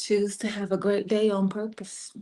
Choose to have a great day on purpose.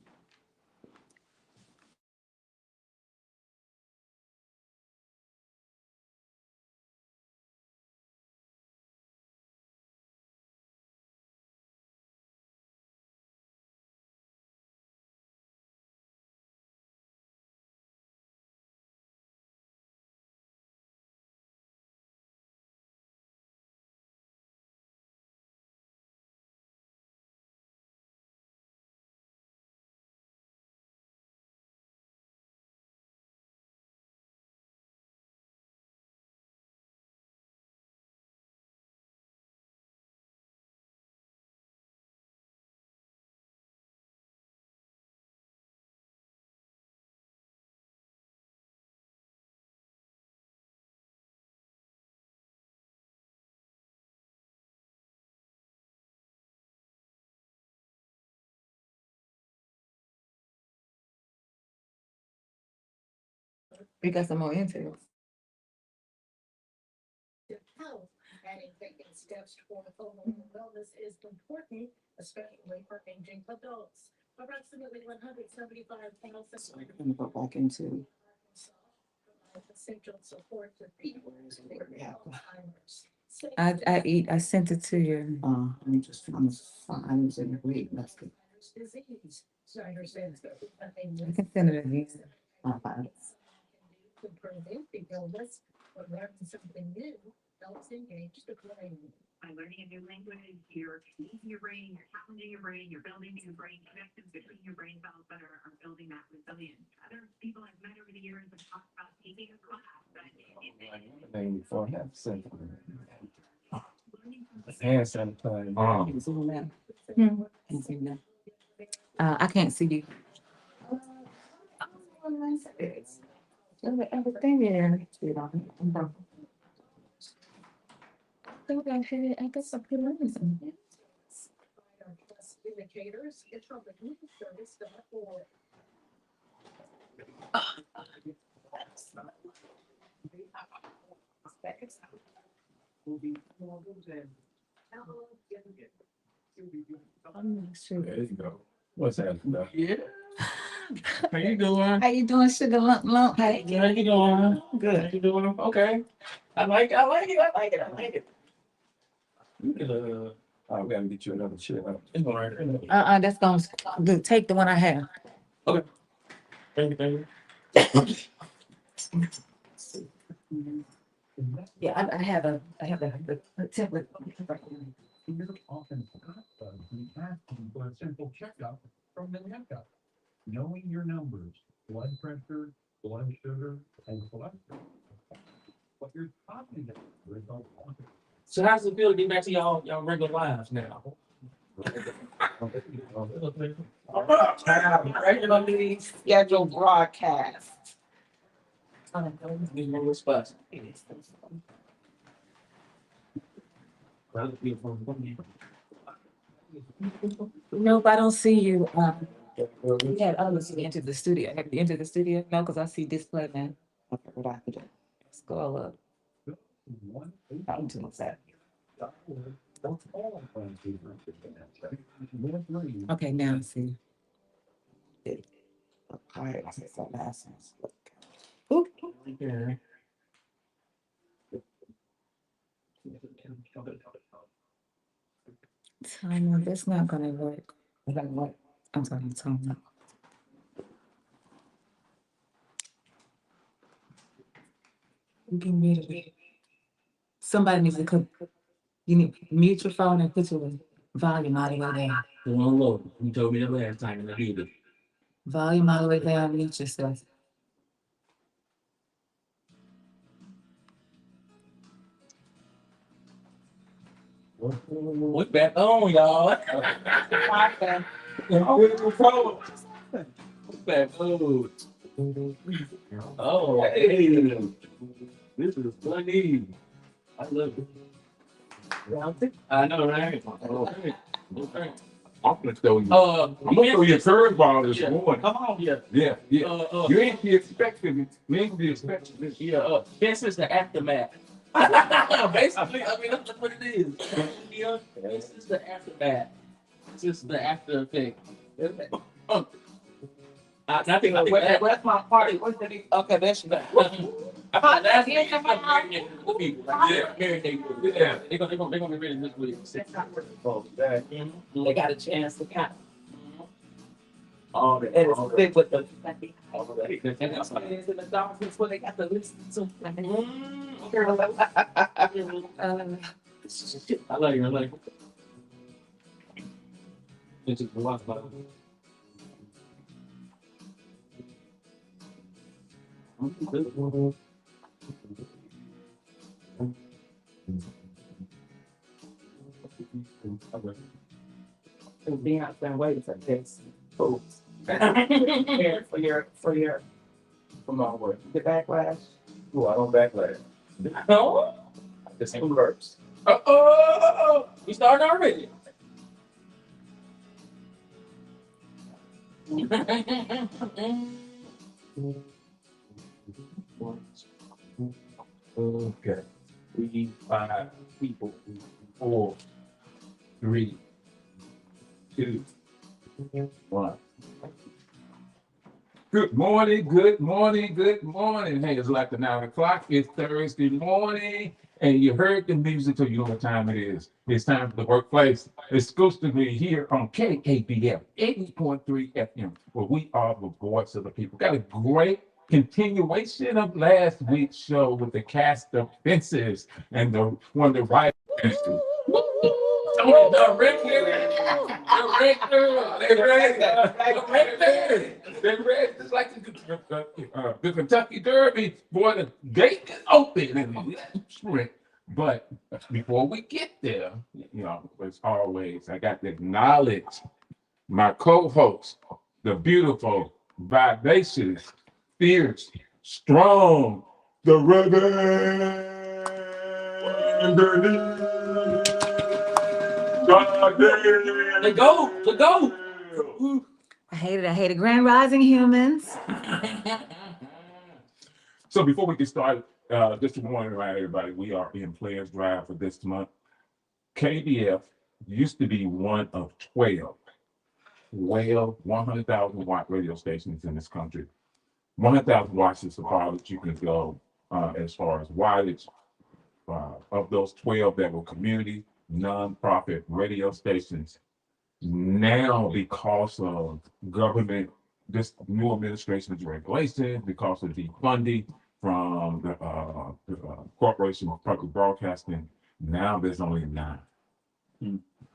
We got some more intel. Health and taking steps toward overall wellness is important, especially for aging adults. Approximately 175,000 So we're gonna go back into essential support to people where we have. Alzheimer's. I sent it to you. Let me just find in the read message. Disease. So I understand that nothing I can send it again. Find it. to prevent the illness, but learning something new helps engage the brain. By learning a new language, you're using your brain, you're challenging your brain, you're building new brain connections between your brain cells that are building that resilience. Other people I've met over the years have talked about taking a class that Name before I have said. learning Hand sanitizer. Can you zoom in? Can you zoom in? I can't see you. Everything there. I guess I put on something. Plus indicators, it's from the Google service that for I'm not sure. There you go. What's that? Yeah. How you doing? How you doing, sugar lump? Hey. How you doing? Good. How you doing? Okay. I like it. I like it. You can, oh, we gotta get you another chair. It's all right. That's gonna take the one I have. Okay. Thank you. Yeah, I have the template. Often forgot the asking for a simple checkup from the checkup. Knowing your numbers, blood pressure, blood sugar, and cholesterol. What you're talking about results. So how's it feel to get back to y'all regular lives now? Regularly scheduled broadcast. Nope, I don't see you. We had others enter the studio. Have you entered the studio? No, because I see display now. Okay, what I have to do? Scroll up. Not too much that. Okay, now I see. All right, I see some lessons. Oop. Yeah. Timer, that's not gonna work. What? I'm sorry, timer. You can mute it. Somebody needs to come. You need to mute your phone and put your volume all the way down. Low. You told me that last time and I did it. Volume all the way down, mute yourself. We're back on, y'all. Back on. Oh, hey. This is funny. I love it. I know, right? Okay. I'm gonna throw you. I'm gonna throw you a curveball this morning. Come on, yeah. Yeah. You ain't be expecting it. You ain't be expecting this. Yeah, this is the aftermath. Basically, I mean, that's what it is. Yeah, this is the aftermath. It's just the after effect. I think Where's my party? What's the okay? That's your that's the people. Yeah, they're gonna be ready this week. Oh, that. They got a chance to count. All the and it's thick with the. And that's why it's in the documents where they got the list. So, I like you. I like you. It's just a lot of being out there waiting for this. Fools. for your from my work. the backlash. Oh, I don't backlash. No. The same verbs. Oh, we started already. Okay. 3, 5 people. 4, 3, 2, 1. Good morning, good morning, good morning. Hey, it's like the 9 o'clock. It's Thursday morning, and you heard the music, so you know what time it is. It's time for the workplace. Exclusively here on KABF 80.3 FM, where we are the voice of the people. Got a great continuation of last week's show with the cast of fences and the one of the writers. Tony, the Rector, they're ready. It's like the Kentucky Derby. Boy, the gate is open and sprint. But before we get there, you know, as always, I got to acknowledge my co-host, the beautiful, vivacious, fierce, strong, the Reverend Denise. The go. I hate it. Grand Rising humans. So before we get started, just to warn everybody, we are in Players Drive for this month. KBF used to be one of 12 100,000 watt radio stations in this country. 100,000 watts is the farthest you can go as far as wattage. Of those 12 that were community, nonprofit radio stations, now because of government, this new administration's regulations, because of defunding from the Corporation of Public Broadcasting, now there's only 9.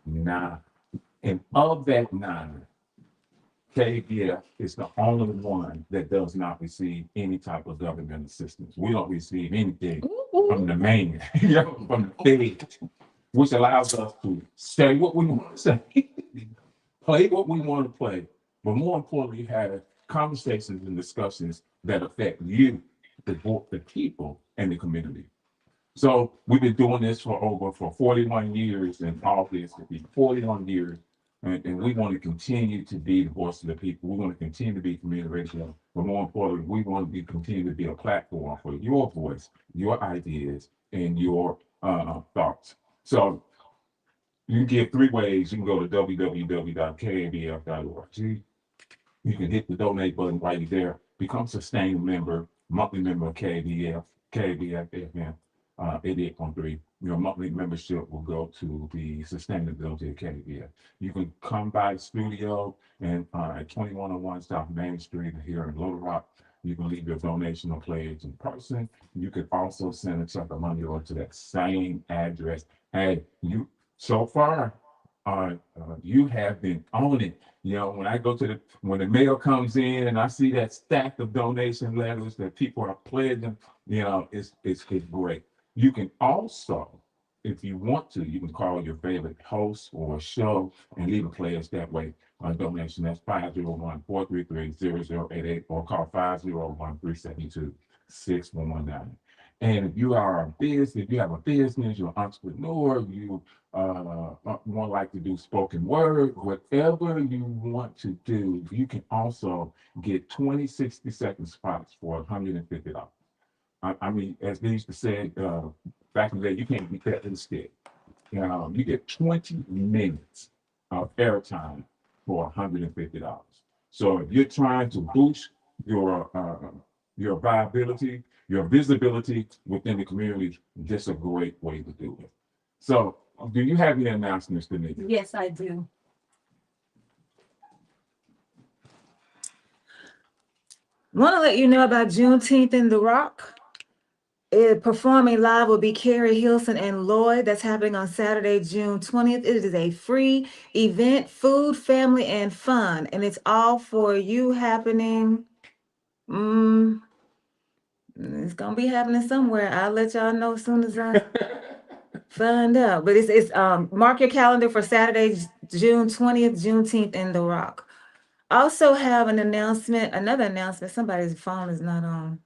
9. And of that 9, KBF is the only one that does not receive any type of government assistance. We don't receive anything from the main, from the state, which allows us to say what we want to say, play what we want to play, but more importantly, have conversations and discussions that affect you, the people, and the community. So we've been doing this for 41 years, and all this will be 41 years. And we want to continue to be the voice of the people. We want to continue to be community radio, but more importantly, we want to continue to be a platform for your voice, your ideas, and your thoughts. So you can give 3 ways. You can go to www.kabf.org. You can hit the donate button right there. Become a sustained member, monthly member of KBF FM 88.3. Your monthly membership will go to the sustainability of KBF. You can come by the studio and at 2101 South Main Street here in Little Rock. You can leave your donation or pledge in person. You could also send a check of money over to that same address. And you, so far, you have been on it. You know, when I go to when the mail comes in and I see that stack of donation letters that people are pledging, you know, it's great. You can also, if you want to, you can call your favorite host or show and leave a pledge that way. A donation, that's 501-433-0088 or call 501-372-6119. And if you are a business, if you have a business, you're an entrepreneur, you want like to do spoken word, whatever you want to do, you can also get 20 60-second spots for $150. I mean, as they used to say back in the day, you can't beat that in the stick. You get 20 minutes airtime for $150. So if you're trying to boost your viability, your visibility within the community, this is a great way to do it. So, do you have any announcements, Denise? Yes, I do. Want to let you know about Juneteenth in the Rock. Performing live will be Carrie Hilson and Lloyd. That's happening on Saturday, June 20th. It is a free event, food, family, and fun. And it's all for you happening. It's gonna be happening somewhere. I'll let y'all know as soon as I find out. But it's mark your calendar for Saturday, June 20th, Juneteenth in the Rock. Also have another announcement. Somebody's phone is not on.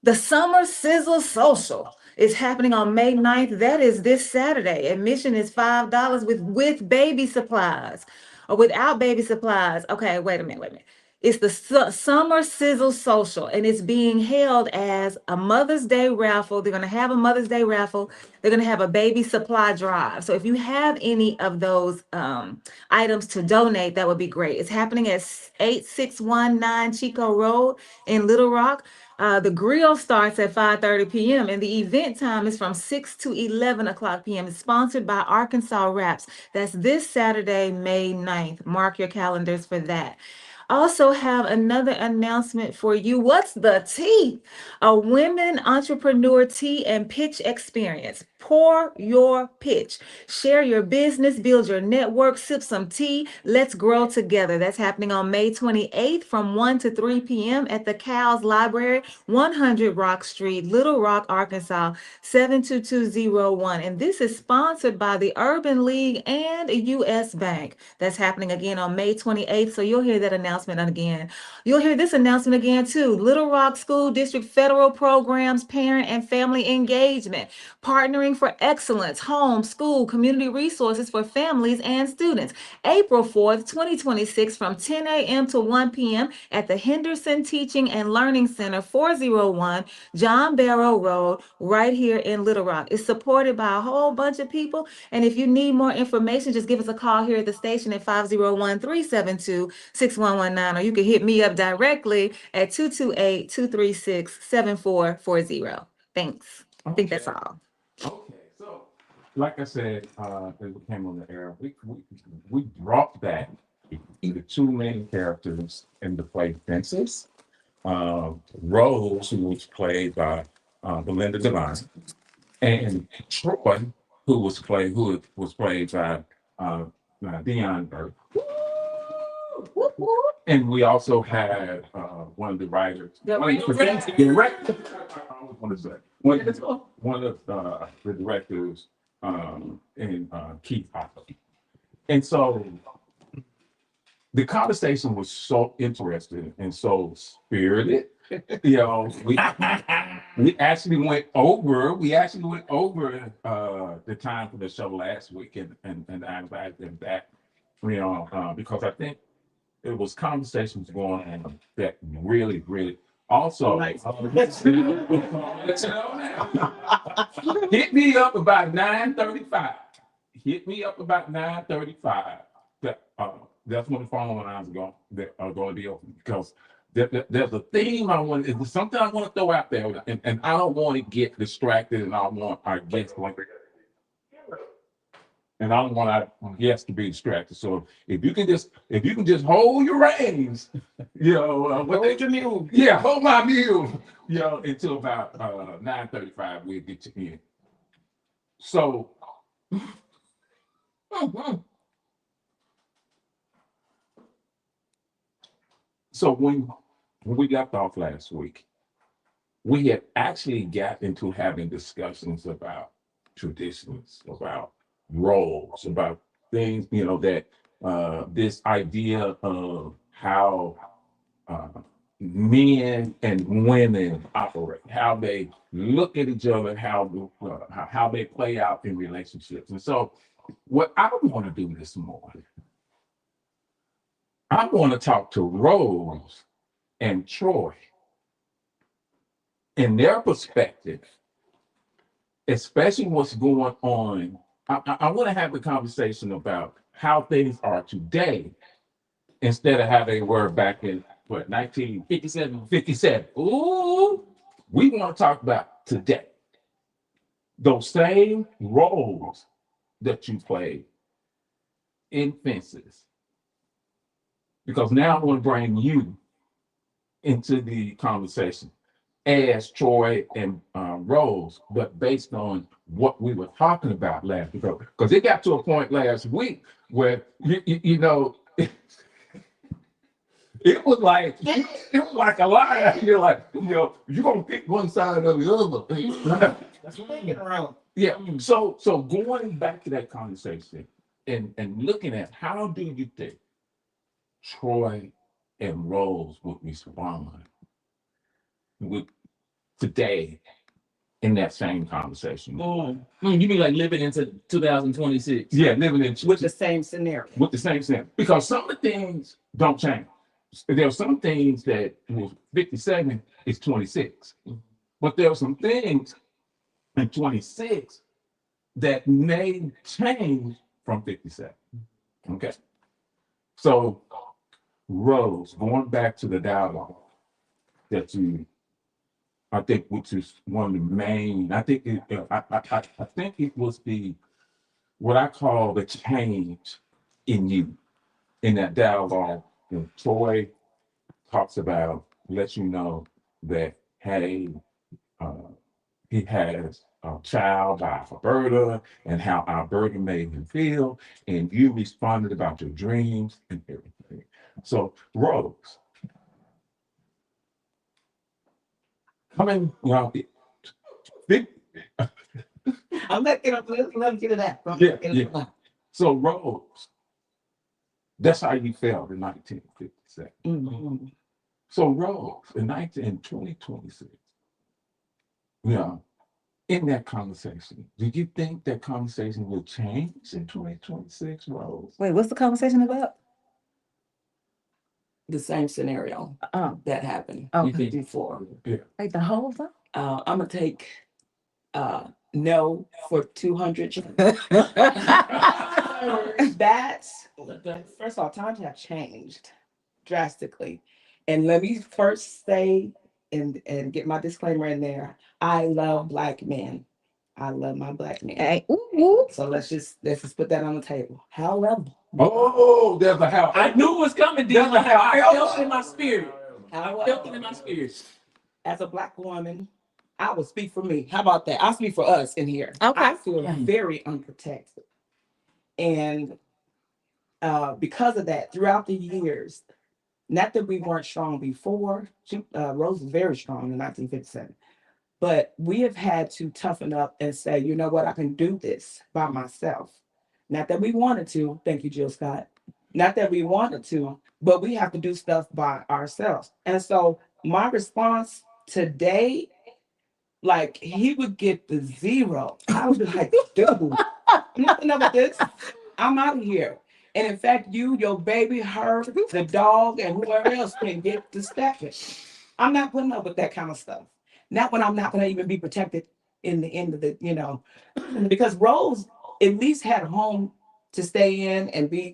The Summer Sizzle Social is happening on May 9th. That is this Saturday. Admission is $5 with baby supplies or without baby supplies. Okay, wait a minute. It's the Summer Sizzle Social, and it's being held as a Mother's Day raffle. They're going to have a Mother's Day raffle. They're going to have a baby supply drive. So if you have any of those items to donate, that would be great. It's happening at 8619 Chico Road in Little Rock. The grill starts at 5:30 p.m. and the event time is from 6 to 11 o'clock p.m. It's sponsored by Arkansas Wraps. That's this Saturday, May 9th. Mark your calendars for that. Also have another announcement for you. What's the tea? A women entrepreneur tea and pitch experience. Pour your pitch. Share your business, build your network, sip some tea. Let's grow together. That's happening on May 28th from 1 to 3 p.m. at the Cowles Library, 100 Rock Street, Little Rock, Arkansas, 72201. And this is sponsored by the Urban League and U.S. Bank. That's happening again on May 28th. So you'll hear that announcement again. You'll hear this announcement again too. Little Rock School District Federal Programs, Parent and Family Engagement, partnering for excellence, home, school, community resources for families and students. April 4th, 2026 from 10 a.m. to 1 p.m. at the Henderson Teaching and Learning Center, 401 John Barrow Road, right here in Little Rock. It's supported by a whole bunch of people. And if you need more information, just give us a call here at the station at 501-372-6119, or you can hit me up directly at 228-236-7440. Thanks. I think that's all. Okay, so like I said, as we came on the air, we brought back the two main characters in the play Princess. Rose, who was played by Belinda Devine, and Troy, who was played by Dion Burke. And we also had one of the writers, one of the directors, in Keith Hopper. And so the conversation was so interesting and so spirited. You know, we actually went over the time for the show last week, and I invited that, because I think it was conversations going on that really also hit me up about 9:35. That's when the phone lines are going to be open, because there's a theme I want. It's something I want to throw out there, and I don't want to get distracted, and I want our guests and I don't want our guests to be distracted. So if you can just hold your reins, hold your mule. Yeah, hold my mule. Until about 9:35, we'll get you in. So. So when we got off last week, we had actually got into having discussions about traditions, about roles, about things, that this idea of how men and women operate, how they look at each other, how they play out in relationships. And so what I want to do this morning, I want to talk to Rose and Troy in their perspective, especially what's going on. I want to have a conversation about how things are today instead of how they were back in what 1957. Ooh, we want to talk about today. Those same roles that you played in fences. Because now I want to bring you into the conversation as Troy and Rose, but based on what we were talking about last week. Because it got to a point last week where you know it was like a lie. You're like, you're gonna pick one side or the other. That's what I'm getting around. Yeah. So going back to that conversation and looking at how do you think Troy and Rose would respond with today in that same conversation? You mean like living into 2026? Yeah, living in With the same scenario. with the same thing. Because some of the things don't change. There are some things that was 57 is 26. But there are some things in 26 that may change from 57. Okay. So Rose, going back to the dialogue that I think, which is one of the main, I think it was what I call the change in you in that dialogue. And Troy talks about, lets you know that, hey, he has a child by Alberta and how Alberta made him feel, and you responded about your dreams and everything. So, Rose, coming, big, I'm not gonna let him get to that. yeah. So, Rose, that's how you felt in 1957. Mm-hmm. So, Rose, in 2026, yeah, in that conversation, do you think that conversation will change in 2026, Rose? Wait, what's the conversation about? The same scenario that happened Okay. before. Like the whole thing? I'm gonna take no for 200. That's first of all, times have changed drastically. And let me first say and get my disclaimer in there. I love Black men. I love my Black men. Hey, ooh, ooh. So let's just put that on the table. However, Oh, there's a how. I knew it was coming, Dean. There's a how. I felt it in my spirit. I felt it in my spirit. As a Black woman, I will speak for me. How about that? I'll speak for us in here. Okay. I feel very unprotected. And because of that, throughout the years, not that we weren't strong before, Rose was very strong in 1957, but we have had to toughen up and say, you know what, I can do this by myself. Not that we wanted to, thank you, Jill Scott. Not that we wanted to, but we have to do stuff by ourselves. And so my response today, like he would get the 0. I would be like, dude, I'm not putting up with this. I'm out of here. And in fact, you, your baby, her, the dog, and whoever else can get the stepping. I'm not putting up with that kind of stuff. Not when I'm not going to even be protected in the end of the, because Rose at least had a home to stay in and be,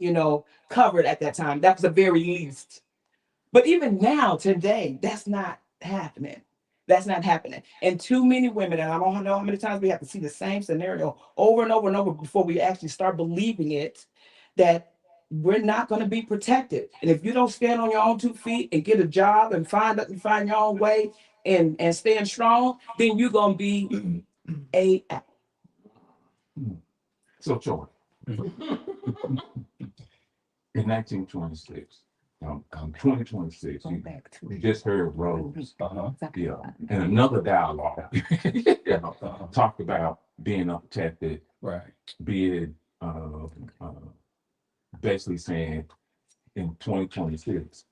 covered at that time. That was the very least. But even now, today, that's not happening. That's not happening. And too many women, and I don't know how many times we have to see the same scenario over and over and over before we actually start believing it, that we're not going to be protected. And if you don't stand on your own 2 feet and get a job and find your own way and stand strong, then you're going to be a. So, Troy, in 1926, 2026, you just heard Rose, yeah, and another dialogue, talked about being unprotected, Right. being basically saying in 2026,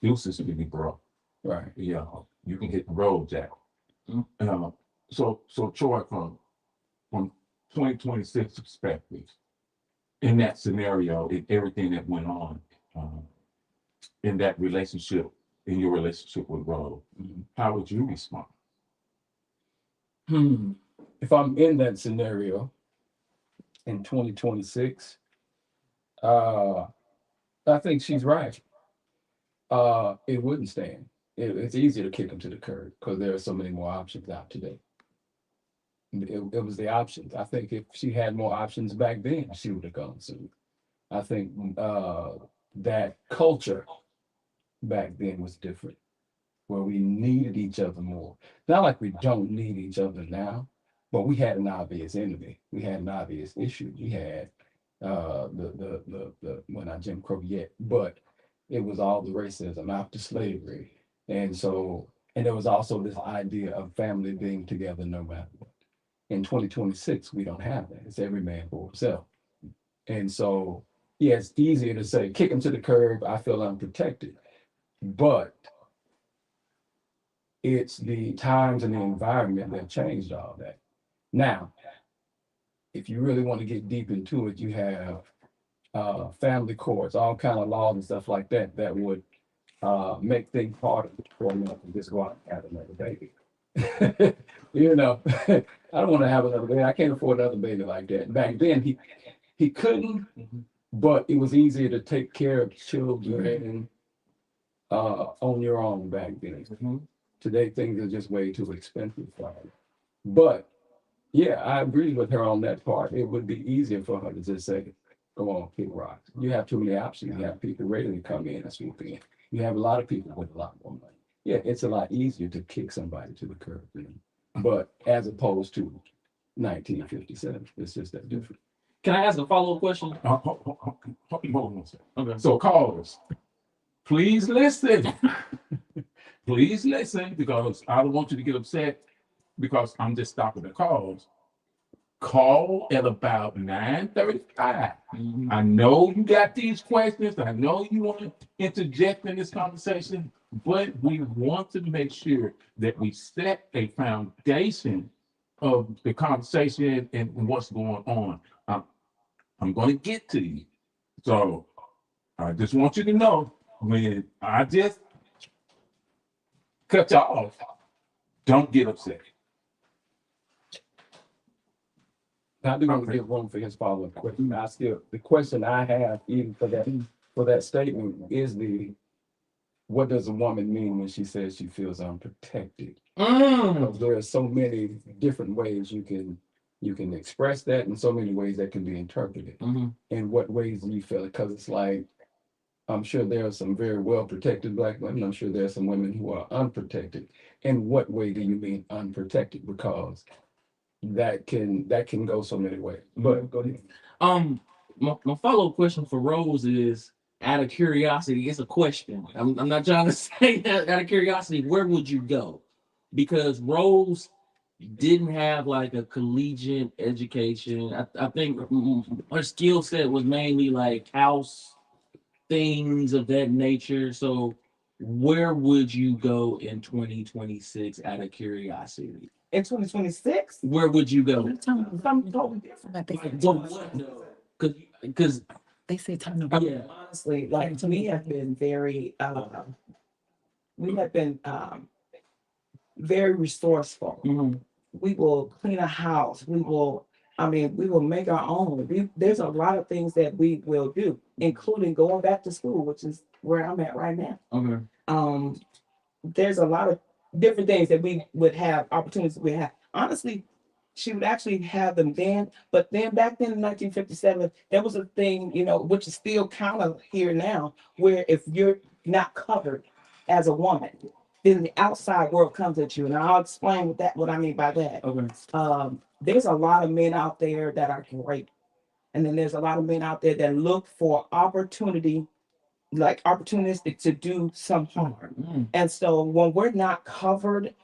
deuces to be broke. Right. Yeah, you can hit the road, Jack. So Troy, from 2026 perspective, in that scenario, in everything that went on, in that relationship, in your relationship with Rose, how would you respond? If I'm in that scenario in 2026, I think she's right. It wouldn't stand. It's easier to kick them to the curb because there are so many more options out today. It was the options. I think if she had more options back then, she would have gone soon. I think that culture back then was different, where we needed each other more. Not like we don't need each other now, but we had an obvious enemy. We had an obvious issue. We had the well, not Jim Crow yet, but it was all the racism after slavery. And so, and there was also this idea of family being together no matter what. In 2026, we don't have that. It's every man for himself. And so, yeah, it's easier to say, kick him to the curb, I feel unprotected. But it's the times and the environment that changed all that. Now, if you really want to get deep into it, you have family courts, all kind of laws and stuff like that that would make things harder for me to just go out and have another baby. You know, I don't want to have another baby. I can't afford another baby like that. Back then, he couldn't, but it was easier to take care of children on your own back then. Today, things are just way too expensive for her. But yeah, I agree with her on that part. It would be easier for her to just say, go on, kick rocks. You have too many options. You have people ready to come in and swoop in. You have a lot of people with a lot more money. Yeah, it's a lot easier to kick somebody to the curb, you know? But as opposed to 1957, it's just that different. Can I ask a follow-up question? Hold on a second. Okay. So callers, please listen. Please listen, because I don't want you to get upset because I'm just stopping the calls. Call at about 9:35. I know you got these questions. I know you want to interject in this conversation, but we want to make sure that we set a foundation of the conversation and what's going on. I'm going to get to you. So I just want you to know, when I just cut you off, don't get upset. I do want to give room for his follow-up question. The question I have even for that statement is what does a woman mean when she says she feels unprotected? Because there are so many different ways you can express that, and so many ways that can be interpreted. In what ways do you feel it? Because it's like, I'm sure there are some very well protected Black women. I'm sure there are some women who are unprotected. In what way do you mean unprotected? Because that can go so many ways. But go ahead. My follow-up question for Rose is, out of curiosity, it's a question. I'm not trying to say that. Out of curiosity, where would you go? Because Rose didn't have like a collegiate education. I think her skill set was mainly like house things of that nature. So where would you go in 2026 out of curiosity? In 2026, Where would you go? something totally different. Like they Like, say, what though? Because they say time to yeah. Honestly, like we have been very very resourceful. We will clean a house. We will make our own. There's a lot of things that we will do, including going back to school, which is where I'm at right now. Okay. There's a lot of different things that we would have opportunities we have. Honestly, she would actually have them then, but then back then in 1957, there was a thing, which is still kind of here now, where if you're not covered as a woman, then the outside world comes at you. And I'll explain what I mean by that. Okay. There's a lot of men out there that are great. And then there's a lot of men out there that look for opportunity, like opportunistic to do some harm. And so when we're not covered,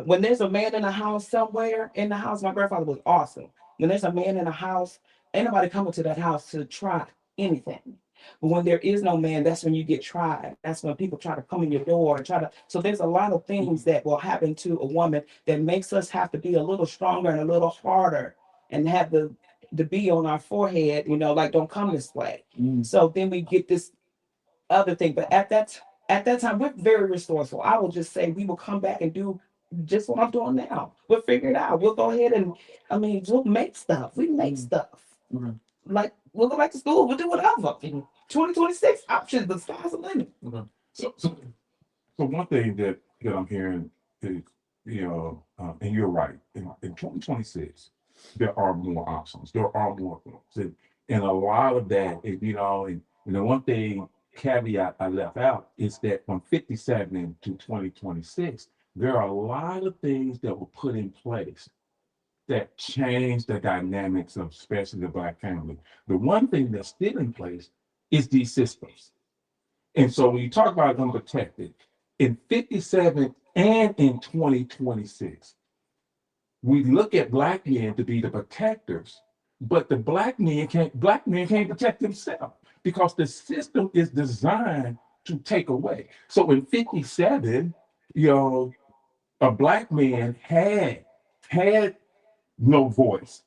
when there's a man in a house somewhere in the house, my grandfather was awesome. When there's a man in a house, ain't nobody coming to that house to try anything. But when there is no man, that's when you get tried. That's when people try to come in your door and so there's a lot of things that will happen to a woman that makes us have to be a little stronger and a little harder and have the B on our forehead, like don't come this way. So then we get this other thing. But at that time, we're very resourceful. I will just say we will come back and do just what I'm doing now. We'll figure it out. We'll go ahead and we'll make stuff. We make stuff. Like we'll go back to school. We'll do whatever. In 2026, options, the sky's the limit. So one thing that I'm hearing is, and you're right, in 2026, there are more options, there are more things. And a lot of that, and the one thing caveat I left out is that from 57 to 2026, there are a lot of things that were put in place that change the dynamics of especially the Black family. The one thing that's still in place is these systems. And so when you talk about unprotected, in 57 and in 2026, we look at Black men to be the protectors, but the Black men can't protect themselves because the system is designed to take away. So in 57, a Black man had no voice,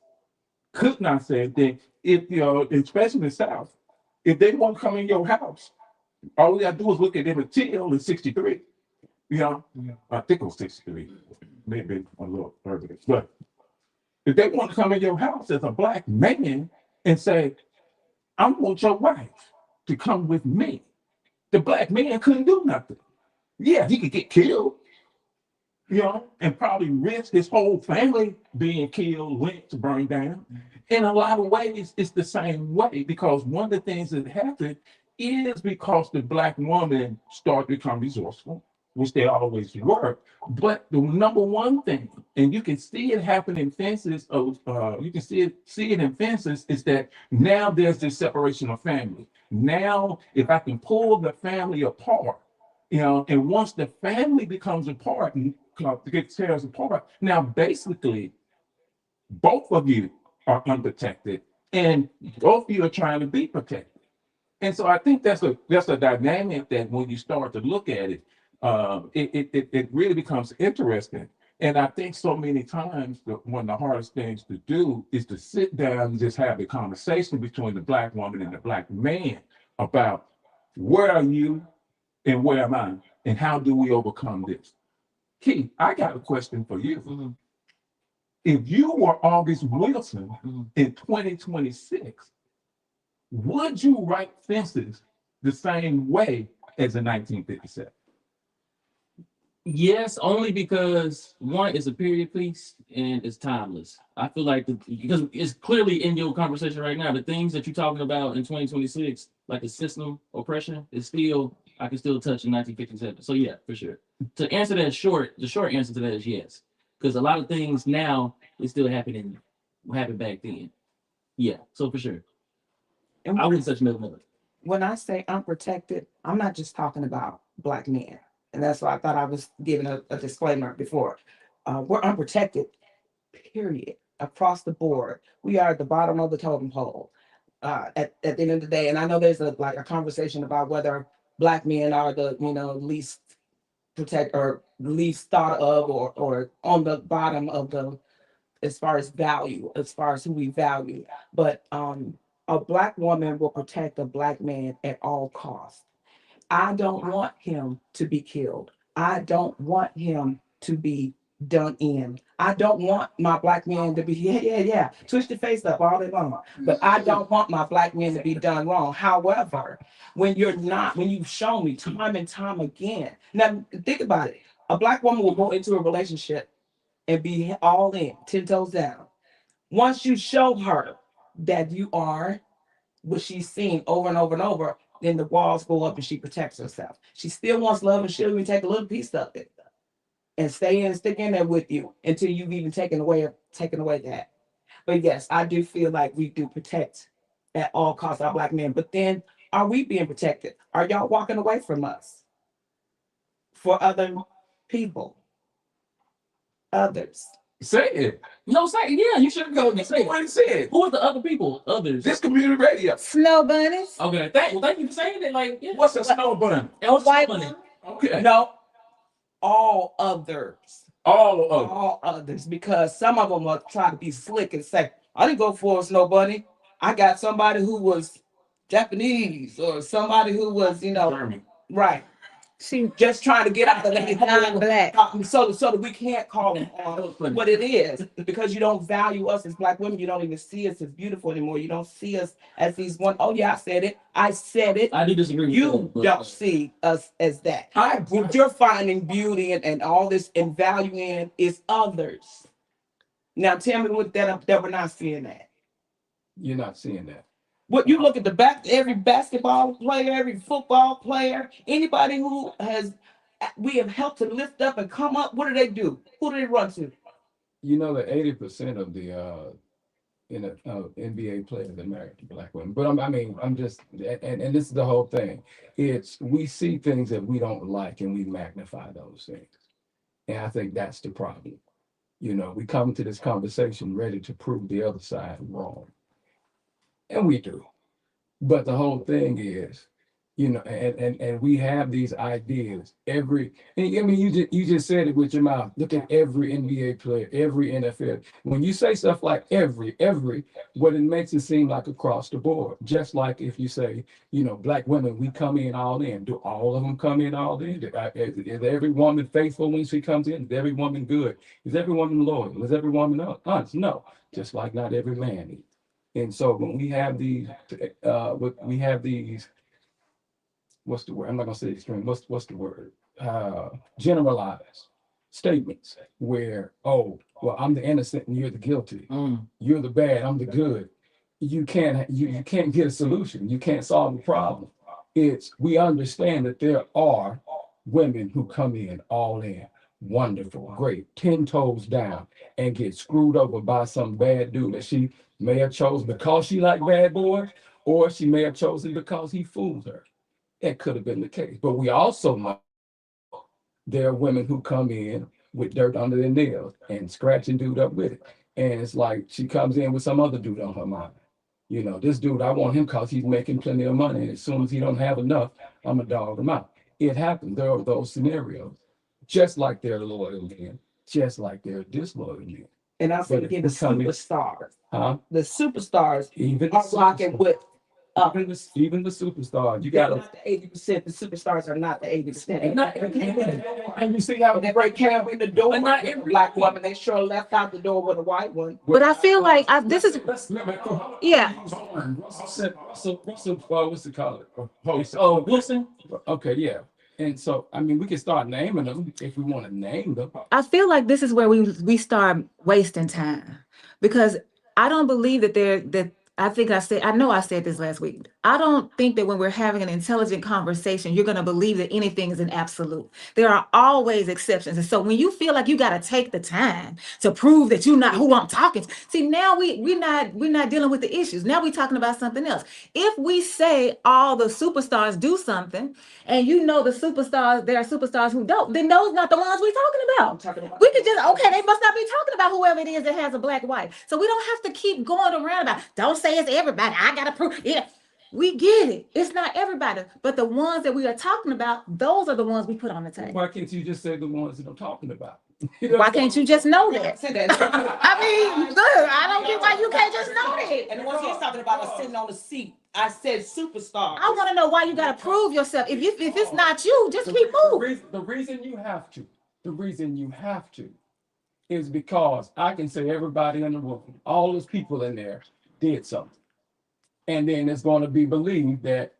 could not say anything. If especially in the South, if they won't come in your house, all we gotta do is look at them until in 63. I think it was 63, maybe a little earlier. But if they want to come in your house as a Black man and say, I want your wife to come with me, the Black man couldn't do nothing. Yeah, he could get killed, and probably risk his whole family being killed, lynched, burned down. In a lot of ways, it's the same way because one of the things that happened is because the Black woman started to become resourceful, which they always were. But the number one thing, and you can see it happen in fences you can see it in fences, is that now there's this separation of family. Now, if I can pull the family apart, and once the family becomes apart and gets tears apart, now basically both of you are unprotected, and both of you are trying to be protected. And so I think that's a dynamic that when you start to look at it, it really becomes interesting. And I think so many times one of the hardest things to do is to sit down and just have the conversation between the Black woman and the Black man about where are you and where am I, and how do we overcome this? Keith, I got a question for you. Mm-hmm. If you were August Wilson Mm-hmm. in 2026, would you write fences the same way as in 1957? Yes, only because one is a period piece and it's timeless. I feel like because it's clearly in your conversation right now, the things that you're talking about in 2026, like the system oppression, is still I can still touch in 1957. So yeah, for sure. To answer that the short answer to that is yes, because a lot of things now is still happening, happened back then. Yeah, so for sure, And I wouldn't touch another. when I say unprotected, I'm not just talking about Black men. And that's why I thought I was giving a disclaimer before. We're unprotected, period, across the board. We are at the bottom of the totem pole at the end of the day. And I know there's a conversation about whether Black men are the least protect or least thought of or on the bottom of the as far as value, as far as who we value. But a Black woman will protect a Black man at all costs. I don't want him to be killed. I don't want him to be done in. I don't want my Black man to be, yeah, twist your face up all day long. But I don't want my Black man to be done wrong. However, when you've shown me time and time again, now think about it. A Black woman will go into a relationship and be all in, 10 toes down. Once you show her that you are what she's seen over and over and over, then the walls go up and she protects herself. She still wants love and she'll even take a little piece of it and stick in there with you until you've even taken away that. But yes, I do feel like we do protect at all costs our Black men. But then are we being protected? Are y'all walking away from us for other people? Others. Say it. No, say yeah, you should go and say What it. he said. Who are the other people? Others. This community radio. Snow bunnies. Okay, thank you for saying it. Like, yeah. What's a snow bunny? White Bunny. one. Okay. No, all others. All of them. All others, because some of them will try to be slick and say, I didn't go for a snow bunny. I got somebody who was Japanese or somebody who was, German. right. She just trying to get out of that. non-black. So that we can't call them on what it is, because you don't value us as Black women. You don't even see us as beautiful anymore. You don't see us as these one. Oh yeah, I said it. I said it. I do disagree with You that, but- don't see us as that. What you're finding beauty and all this and value in is others. Now tell me what that we're not seeing that. You're not seeing that. What you look at every basketball player, every football player, anybody who we have helped to lift up and come up. What do? Who do they run to? You know that 80% of the NBA players are married to Black women. But I'm just, and this is the whole thing. It's we see things that we don't like and we magnify those things. And I think that's the problem. You know, we come to this conversation ready to prove the other side wrong. And we do. But the whole thing is, you know, and we have these ideas. You just said it with your mouth. Look at every NBA player, every NFL. When you say stuff like every, what it makes it seem like across the board. Just like if you say, you know, Black women, we come in all in. Do all of them come in all in? Is every woman faithful when she comes in? Is every woman good? Is every woman loyal? Is every woman honest? No. Just like not every man is. And so when we have these, what's the word? I'm not gonna say extreme. What's the word? Generalized statements where, oh, well, I'm the innocent and you're the guilty. You're the bad, I'm the good. You can't get a solution. You can't solve the problem. We understand that there are women who come in all in, wonderful, great, 10 toes down, and get screwed over by some bad dude that she may have chosen because she liked bad boys, or she may have chosen because he fooled her. That could have been the case. But we also know there are women who come in with dirt under their nails and scratching dude up with it. And it's like she comes in with some other dude on her mind. You know, this dude, I want him because he's making plenty of money. And as soon as he don't have enough, I'm going to dog him out. It happens. There are those scenarios. Just like they're loyal men, just like they're disloyal men. And I said again, the superstars. The superstars Even are rocking with even the superstars. You got not the 80%. The superstars are not the 80%. and you see how They break came in the door. Not every Black woman. They sure left out the door with a white one. But I feel like this is, yeah. Russell, what's the color? Oh, Wilson? Okay, yeah. And so, I mean, we can start naming them if we want to name them. I feel like this is where we start wasting time, because I don't believe that I know I said this last week. I don't think that when we're having an intelligent conversation, you're going to believe that anything is an absolute. There are always exceptions. And so when you feel like you got to take the time to prove that you're not who I'm talking to, see, now we're not dealing with the issues. Now we're talking about something else. If we say all the superstars do something, and you know there are superstars who don't, then those not the ones we're talking about. We could just, okay, they must not be talking about whoever it is that has a black wife. So we don't have to keep going around about, don't say it's everybody. I got to prove it. We get it. It's not everybody, but the ones that we are talking about, those are the ones we put on the table. Why can't you just say the ones that I'm talking about? Why can't you just know that? I mean, good. I don't get why you can't just know that. And the ones he's talking about are sitting on the seat. I said superstars. I want to know why you got to prove yourself. If it's not you, just keep moving. The reason you have to is because I can say everybody in the room, all those people in there did something. And then it's going to be believed that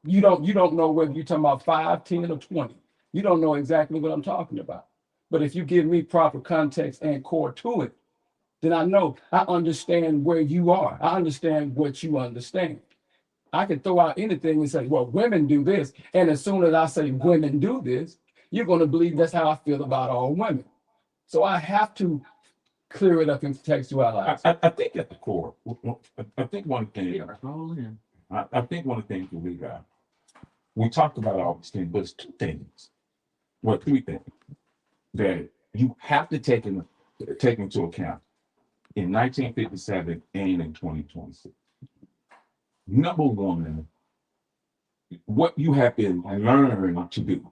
you don't know whether you're talking about 5, 10, or 20. You don't know exactly what I'm talking about. But if you give me proper context and core to it, then I understand where you are. I understand what you understand. I can throw out anything and say, well, women do this. And as soon as I say women do this, you're going to believe that's how I feel about all women. So I have to clear it up and contextualize. I think at the core, I think one thing, I think one of the things that we talked about all these things, but it's 2 things, well, 3 things that you have to take into account in 1957 and in 2026. Number one, what you have been learned to do,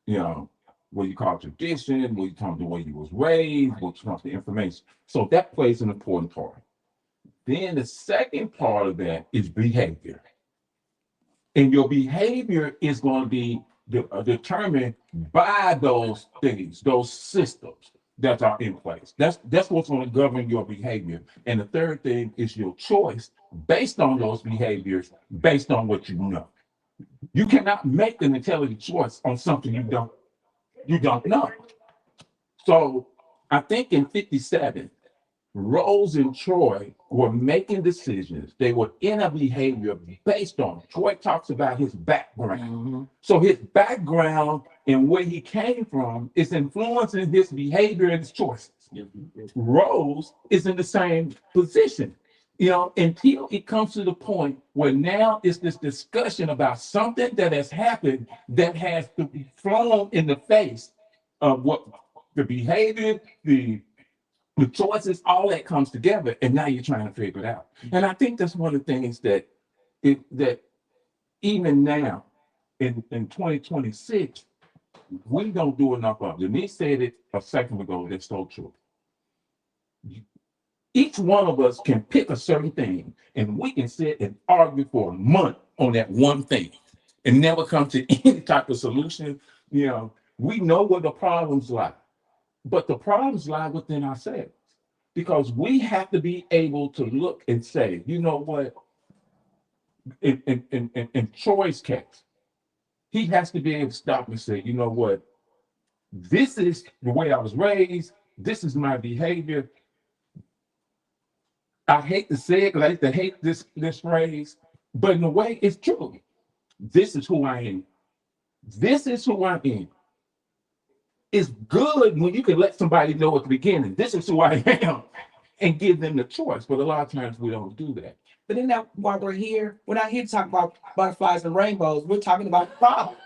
you know, what you call tradition, what you call the way you was raised, what you call the information. So that plays an important part. Then the second part of that is behavior. And your behavior is going to be determined by those things, those systems that are in place. That's what's going to govern your behavior. And the third thing is your choice based on those behaviors, based on what you know. You cannot make an intelligent choice on something you don't know. So I think in 57, Rose and Troy were making decisions. They were in a behavior based on. Troy talks about his background. So his background and where he came from is influencing his behavior and his choices. Rose is in the same position, until it comes to the point where now it's this discussion about something that has happened that has to be thrown in the face of what the behavior, the choices, all that comes together, and now you're trying to figure it out. And I think that's one of the things that even now in 2026, we don't do enough of. Denise said it a second ago, that's so true. Each one of us can pick a certain thing, and we can sit and argue for a month on that one thing and never come to any type of solution. We know where the problems lie, but the problems lie within ourselves. Because we have to be able to look and say, you know what, in Troy's case, he has to be able to stop and say, you know what, this is the way I was raised, this is my behavior. I hate to say it because I used to hate this phrase, but in a way, it's true. This is who I am. This is who I am. It's good when you can let somebody know at the beginning, this is who I am, and give them the choice. But a lot of times we don't do that. But then that while we're not here to talk about butterflies and rainbows. We're talking about the problem.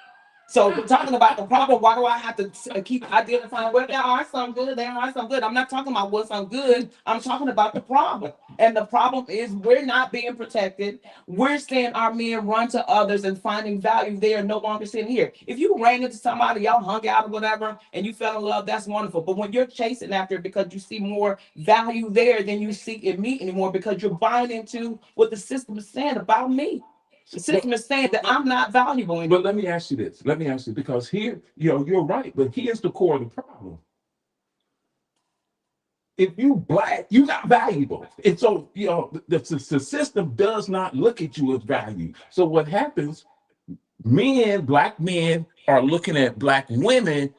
So we're talking about the problem. Why do I have to keep identifying, well, there are some good, there are some good. I'm not talking about what's some good. I'm talking about the problem. And the problem is we're not being protected. We're seeing our men run to others and finding value there, no longer sitting here. If you ran into somebody, y'all hung out or whatever, and you fell in love, that's wonderful. But when you're chasing after it because you see more value there than you see in me anymore, because you're buying into what the system is saying about me. The system is saying that I'm not valuable anymore. But let me ask you this, because here, you're right, but here's the core of the problem. If you Black, you're not valuable. And so, the system does not look at you as value. So what happens, Black men are looking at Black women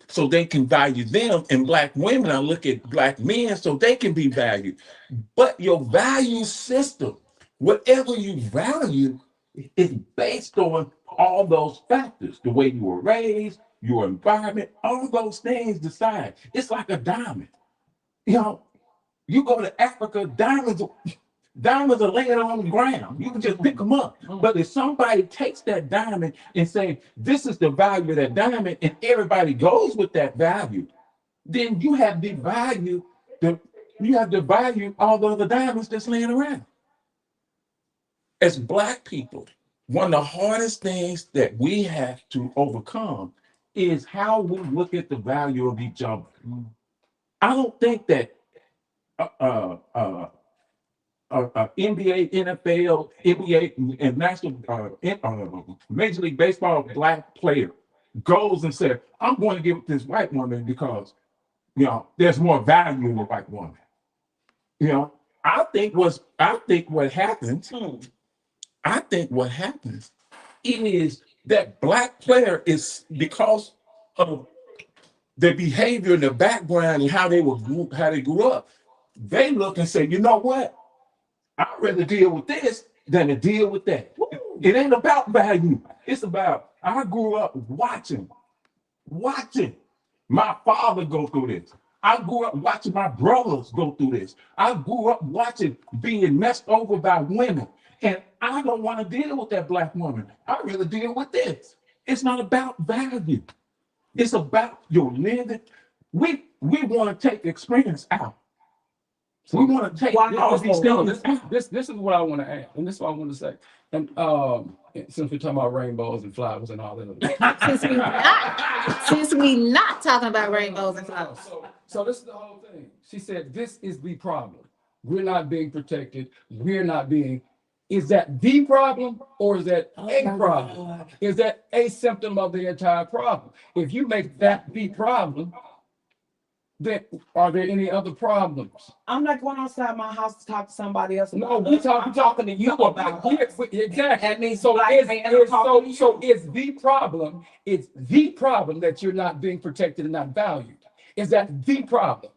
so they can value them, and Black women are looking at Black men so they can be valued. But your value system, whatever you value, is based on all those factors, the way you were raised, your environment, all those things decide. It's like a diamond. You go to Africa, diamonds are laying on the ground. You can just pick them up. But if somebody takes that diamond and say, this is the value of that diamond, and everybody goes with that value, then you have devalued all the other diamonds that's laying around. As Black people, one of the hardest things that we have to overcome is how we look at the value of each other. I don't think that NBA, NFL, NBA, and Major League Baseball Black player goes and says, I'm going to give it to this white woman because there's more value in the white woman. I think what happens is that Black player is, because of their behavior and their background and how they grew up, they look and say, you know what? I'd rather deal with this than to deal with that. It ain't about value. It's about, I grew up watching my father go through this. I grew up watching my brothers go through this. I grew up watching being messed over by women. And I don't want to deal with that Black woman. I'd rather deal with this. It's not about value. It's about your living. We want to take experience out. So we want to take all these things out. This is what I want to add, and this is what I want to say. And since we're talking about rainbows and flowers and all that, Since we not talking about rainbows and flowers. So this is the whole thing. She said, this is the problem. We're not being protected. We're not being Is that the problem or is that Oh a my problem? God. Is that a symptom of the entire problem? If you make that the problem, then are there any other problems? I'm not going outside my house to talk to somebody else. No, about we us. talking, I'm talking to you about yes, us. exactly. That means So black is, man, I'm is talking to so you. is the problem, it's the problem that you're not being protected and not valued. Is that the problem?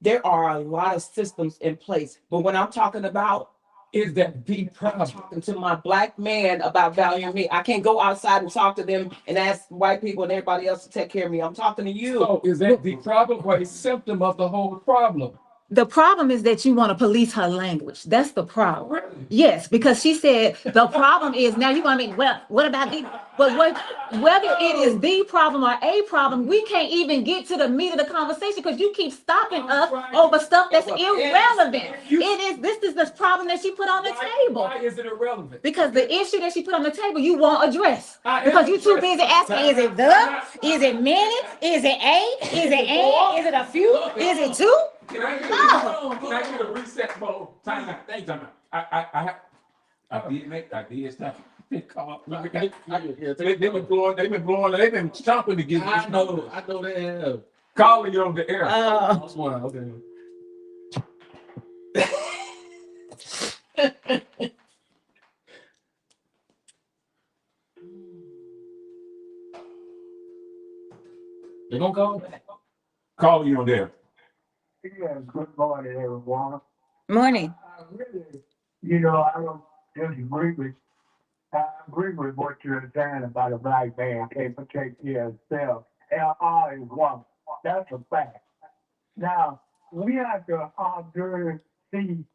There are a lot of systems in place, but when I'm talking about, Is that the I'm problem? talking to my black man about valuing me. I can't go outside and talk to them and ask white people and everybody else to take care of me. I'm talking to you. So is that the problem or a symptom of the whole problem? The problem is that you want to police her language. That's the problem. Really? Yes, because she said the problem is now you're going to be, well, what about the, but what, whether it is the problem or a problem, we can't even get to the meat of the conversation because you keep stopping us over stuff that's irrelevant. This is the problem that she put on the table. Why is it irrelevant? Because the issue that she put on the table, you won't address. I am Because you're too addressing. busy asking, is it the? Is it many? Is it a? Is it and? Is it a few? Is it two? Can I get can I get a reset mode? Time out. Thank you. I did stop. They've been chomping to get. I know they have. Calling you on the air. That's why, okay. They gonna call back. Calling you on there. Yeah, good morning, everyone. Morning. I really, I don't disagree with, I agree with what you're saying about a black man can't protect himself. LR is one. That's a fact. Now, we have to observe, see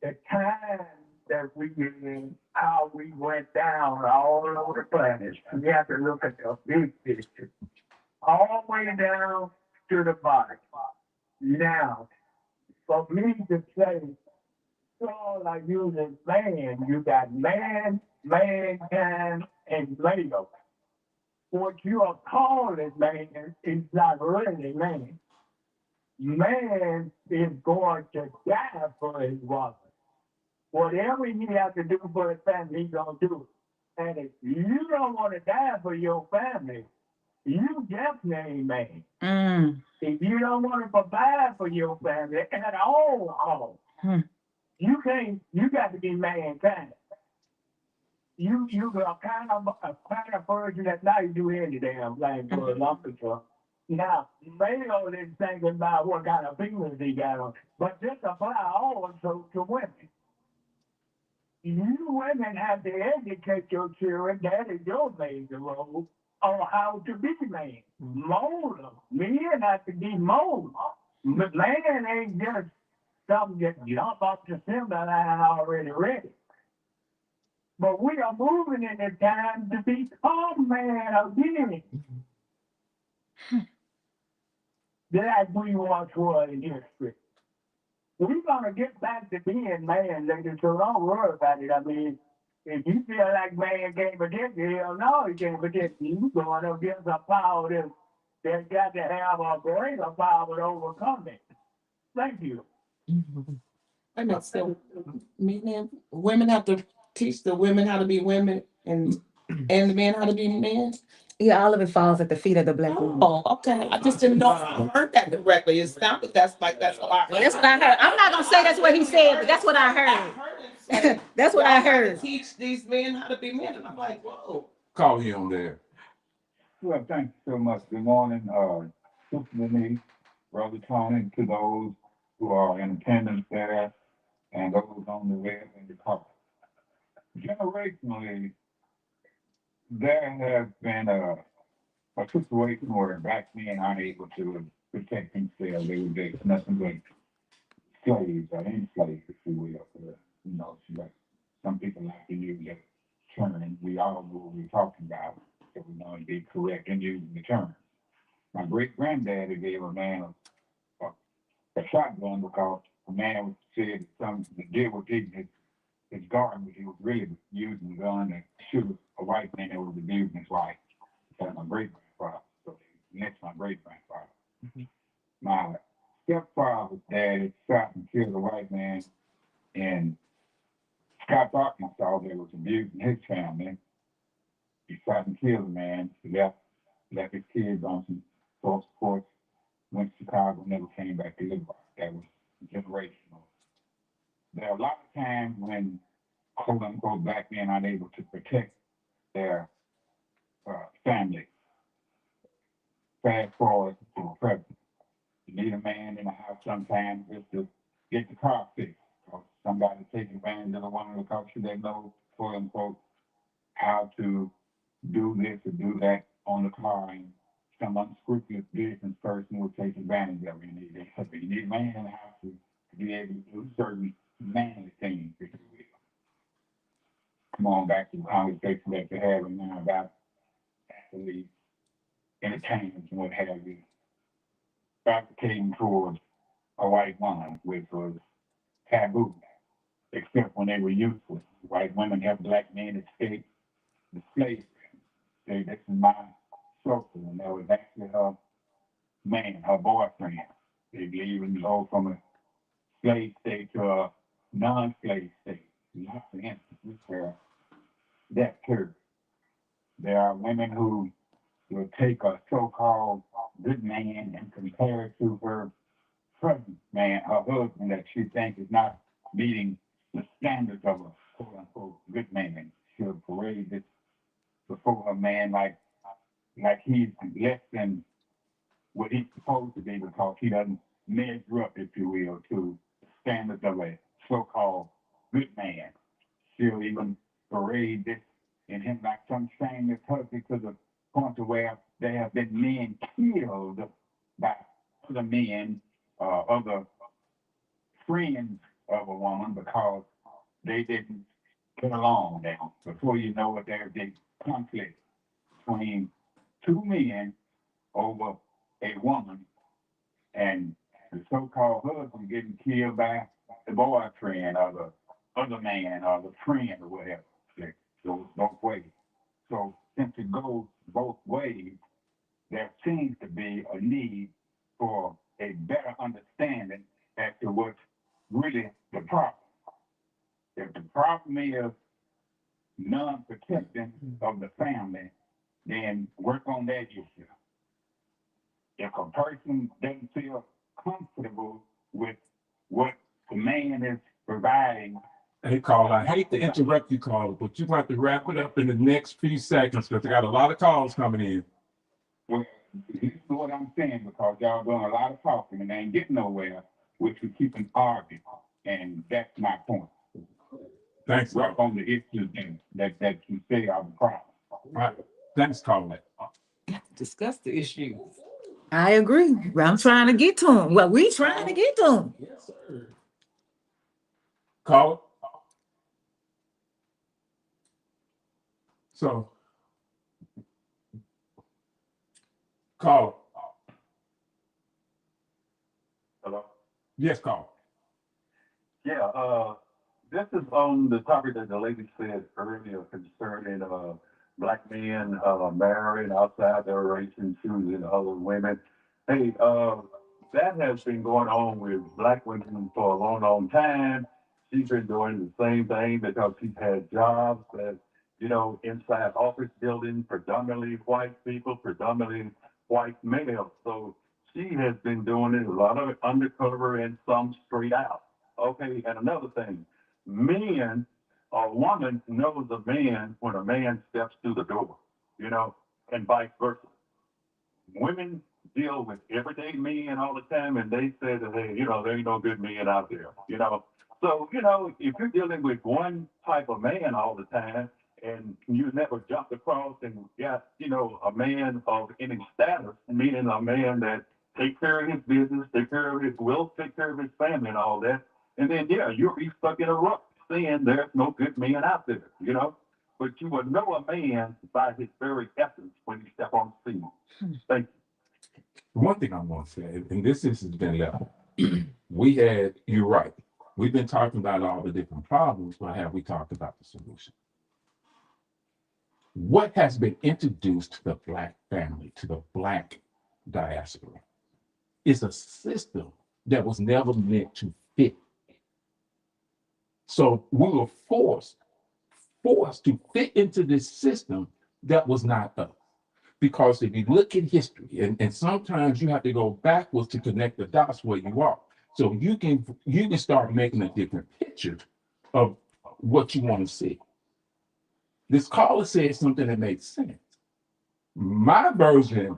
the time that we in, how we went down all over the planet. We have to look at the big picture. All the way down to the bottom. Now, for me to say, so like using man, you got man, mankind, and male. What you are calling man is not really man. Man is going to die for his woman. Whatever he has to do for his family, he's going to do it. And if you don't want to die for your family, you definitely ain't man. Mm. If you don't want to provide for your family at all costs, you got to be mankind. You got a kind of person that now you do any damn thing for a lump of truck. Now, male is thinking about what kind of feelings he got on, but this apply also to women. You women have to educate your children, that is your major role, on how to be man. Mold them. Men have to be molded. But man ain't just something that jump off the assembly line already ready. But we are moving in the time to become man again. That we once were in history. We're gonna get back to being man later, so don't worry about it. I mean, if you feel like man can't protect you, hell no, he can't protect you. You going against a power that got to have a greater power to overcome it. Thank you. I know. So women have to teach the women how to be women and the men how to be men. Yeah, all of it falls at the feet of the black woman. Oh, okay. I just didn't know if I heard that directly. It sounded that's how I Well, that's what I heard. I'm not gonna say that's what he said, but that's what I heard. That's what I Y'all gotta heard. teach these men how to be men. And I'm like, whoa. Call you on there. Well, thank you so much. Good morning, Sister Denise, Brother Tony, to those who are in attendance there, and those on the web and the call. Generationally, there has been a situation where black men aren't able to protect themselves. They were just nothing but slaves or enslaved, if you will. Like some people like to use that term. We all know what we're talking about, so we know to be correct in using the term. My great granddaddy gave a man a shotgun because a man said something to deal with his garden, but he was really using the gun to shoot a white man that was abusing his wife. That's my great grandfather. So next, my great grandfather. My stepfather's dad shot and killed a white man in Scott Arkansas that was abusing his family. He shot and killed a man. He left his kids on some false sports. Went to Chicago, never came back to live. That was generational. There are a lot of times when quote unquote black men aren't able to protect their family. Fast forward to the present. You need a man in the house sometimes just to get the car fixed. Or somebody take advantage of the woman because they know, quote unquote, how to do this or do that on the car. And some unscrupulous business person will take advantage of it. You need a man in the house to be able to do certain manly things, if you will. Come on back to the conversation that you're having now about athletes, entertainment, and what have you. Gravitating towards a white woman, which was taboo, except when they were useless. White women have black men escape the slavery. Say, this is my social, and that was actually her man, her boyfriend. They even go from a slave state to a non-slave state. Lots of instances where that occurs. There are women who will take a so-called good man and compare it to her present man, her husband, that she thinks is not meeting the standards of a quote-unquote good man. She'll parade this before her man like he's less than what he's supposed to be because he doesn't measure up, if you will, to the standards of a so-called good man. She'll even parade this in him like some shameless husband to the point to where there have been men killed by other men, other friends of a woman because they didn't get along now. Before you know it, there's a conflict between two men over a woman, and the so-called husband getting killed by the boyfriend or the other man or the friend or whatever. It goes both ways. So since it goes both ways, there seems to be a need for a better understanding as to what's really the problem. If the problem is non-protection of the family, then work on that issue. If a person doesn't feel comfortable with what the man is providing. Hey, Carl, I hate to interrupt you, Carl, but you're going to have to wrap it up in the next few seconds because I got a lot of calls coming in. Well, this is what I'm saying because y'all doing a lot of talking and they ain't getting nowhere, which we keep an arguing. And that's my point. Thanks, Carl. Work on the issues that you say are the problem. All right. Thanks, Carl. Discuss the issues. I agree. I'm trying to get to him. Well, we trying to get to him. Yes, sir. Carl. So, Carl. Hello? Yes, Carl. Yeah, this is on the topic that the lady said earlier concerning black men marrying outside their race and choosing other women. Hey, that has been going on with black women for a long, long time. She's been doing the same thing because she's had jobs that, inside office buildings, predominantly white people, predominantly white males. So she has been doing it, a lot of it undercover and some straight out. Okay, and another thing, a woman knows a man when a man steps through the door, and vice versa. Women deal with everyday men all the time, and they say that, hey, there ain't no good men out there. So, if you're dealing with one type of man all the time, and you never jumped across and got, a man of any status, meaning a man that take care of his business, take care of his will, take care of his family and all that, and then, you'll be stuck in a rut saying there's no good men out there, But you will know a man by his very essence when you step on the scene. Thank you. One thing I want to say, and this has been left, you're right. We've been talking about all the different problems, but have we talked about the solution? What has been introduced to the black family, to the black diaspora, is a system that was never meant to fit So we were forced to fit into this system that was not us. Because if you look at history, and sometimes you have to go backwards to connect the dots where you are. So you can start making a different picture of what you want to see. This caller said something that makes sense. My version